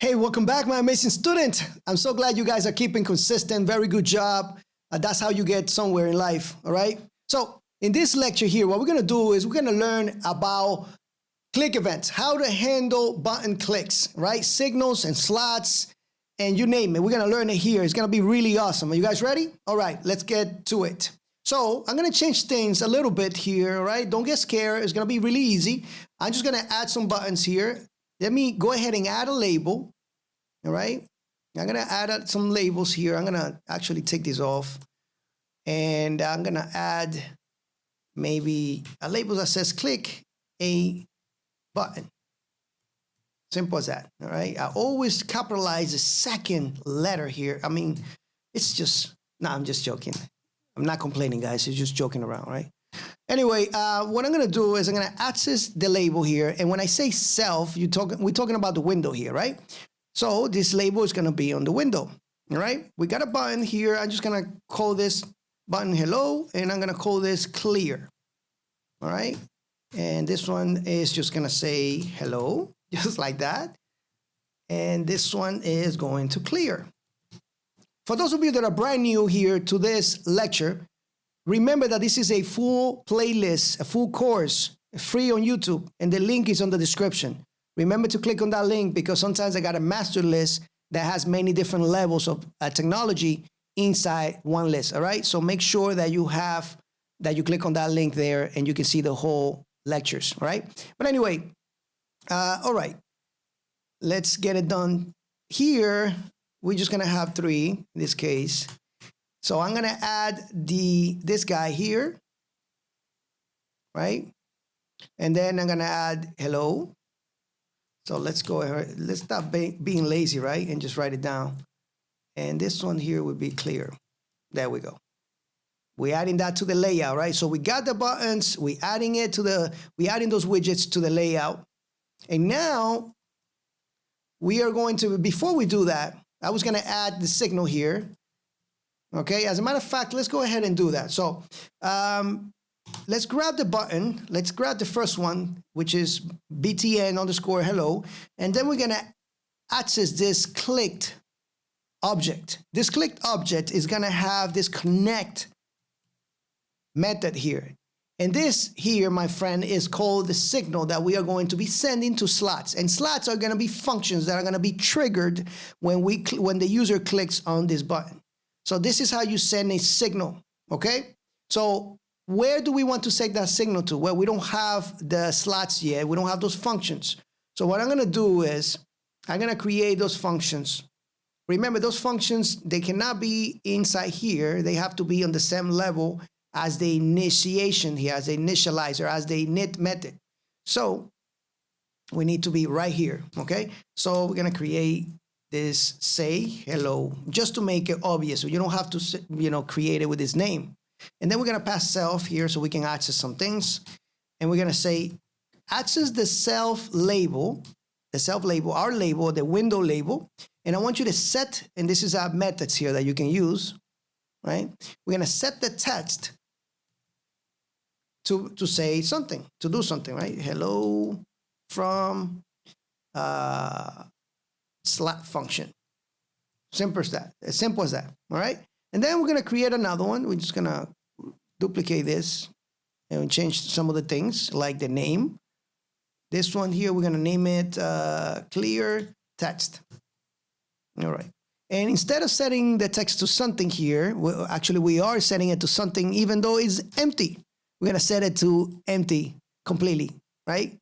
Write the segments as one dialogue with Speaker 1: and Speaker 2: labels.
Speaker 1: Hey, welcome back, my amazing student. I'm so glad you guys are keeping consistent. Very good job. That's how you get somewhere in life, all right? So in this lecture here, what we're gonna do is we're gonna learn about click events, how to handle button clicks, right? Signals and slots, and you name it. We're gonna learn it here. It's gonna be really awesome. Are you guys ready? All right, let's get to it. So I'm gonna change things a little bit here, all right? Don't get scared. It's gonna be really easy. I'm just gonna add some buttons here. Let me go ahead and add a label, all right? I'm gonna add some labels here. I'm gonna actually take this off, and I'm gonna add maybe a label that says click a button. Simple as that, all right? I always capitalize the second letter here. I mean, it's just, no, I'm just joking. I'm not complaining, guys. It's just joking around, right? Anyway, what I'm gonna do is I'm gonna access the label here, and when I say self, we're talking about the window here, right? So this label is gonna be on the window, all right? We got a button here. I'm just gonna call this button hello, and I'm gonna call this clear, all right? And this one is just gonna say hello, just like that. And this one is going to clear. For those of you that are brand new here to this lecture, remember that this is a full playlist, a full course, free on YouTube, and the link is on the description. Remember to click on that link because sometimes I got a master list that has many different levels of technology inside one list, all right? So make sure that you click on that link there and you can see the whole lectures, all right? But anyway, all right, let's get it done. Here, we're just gonna have 3 in this case. So I'm gonna add this guy here, right? And then I'm gonna add hello. So let's go ahead, let's stop being lazy, right? And just write it down. And this one here would be clear. There we go. We're adding that to the layout, right? So we got the buttons, we're adding those widgets to the layout. And now we are going to, before we do that, I was gonna add the signal here. Okay, as a matter of fact, let's go ahead and do that. So let's grab the button. Let's grab the first one, which is btn_hello. And then we're gonna access this clicked object. This clicked object is gonna have this connect method here. And this here, my friend, is called the signal that we are going to be sending to slots. And slots are gonna be functions that are gonna be triggered when the user clicks on this button. So this is how you send a signal, okay? So where do we want to send that signal to? Well, we don't have the slots yet. We don't have those functions. So what I'm gonna do is I'm gonna create those functions. Remember, those functions, they cannot be inside here. They have to be on the same level as the initiation here, as the initializer, as the init method. So we need to be right here, okay? So we're gonna create this say hello, just to make it obvious. So you don't have to, create it with this name. And then we're gonna pass self here so we can access some things. And we're gonna say, access the self label, our label, the window label. And I want you to set, and this is our methods here that you can use, right? We're gonna set the text to say something, to do something, right? Hello from slot function. Simple as that, all right? And then we're gonna create another one. We're just gonna duplicate this and change some of the things like the name. This one here, we're gonna name it clear text, all right? And instead of setting the text to something here, we are setting it to something even though it's empty. We're gonna set it to empty completely, right?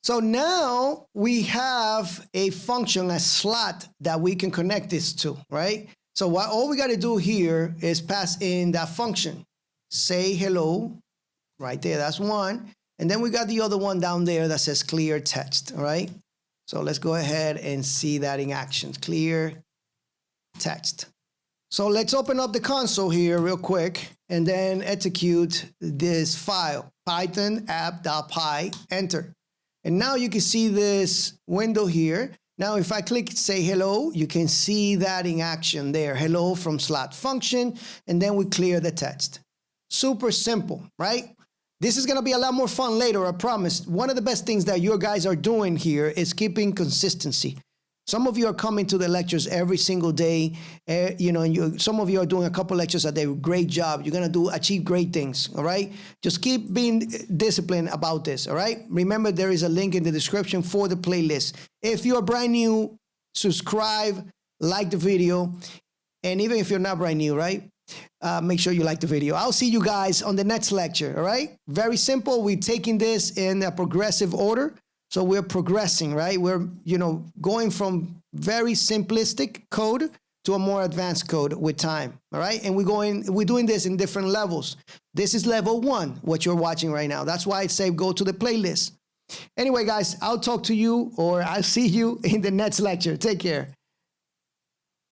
Speaker 1: So now we have a function, a slot that we can connect this to, right? So all we got to do here is pass in that function. Say hello, right there, that's one. And then we got the other one down there that says clear text, all right? So let's go ahead and see that in action, clear text. So let's open up the console here real quick and then execute this file, python app.py, enter. And now you can see this window here. Now, if I click say hello, you can see that in action there. Hello from slot function, and then we clear the text. Super simple, right? This is gonna be a lot more fun later, I promise. One of the best things that your guys are doing here is keeping consistency. Some of you are coming to the lectures every single day. Some of you are doing a couple lectures a day. Great job. You're going to achieve great things, all right? Just keep being disciplined about this, all right? Remember, there is a link in the description for the playlist. If you're brand new, subscribe, like the video. And even if you're not brand new, right? Make sure you like the video. I'll see you guys on the next lecture, all right? Very simple. We're taking this in a progressive order. So we're progressing, right? We're, going from very simplistic code to a more advanced code with time, all right? And we're doing this in different levels. This is level 1, what you're watching right now. That's why I say go to the playlist. Anyway, guys, I'll talk to you, or I'll see you in the next lecture. Take care.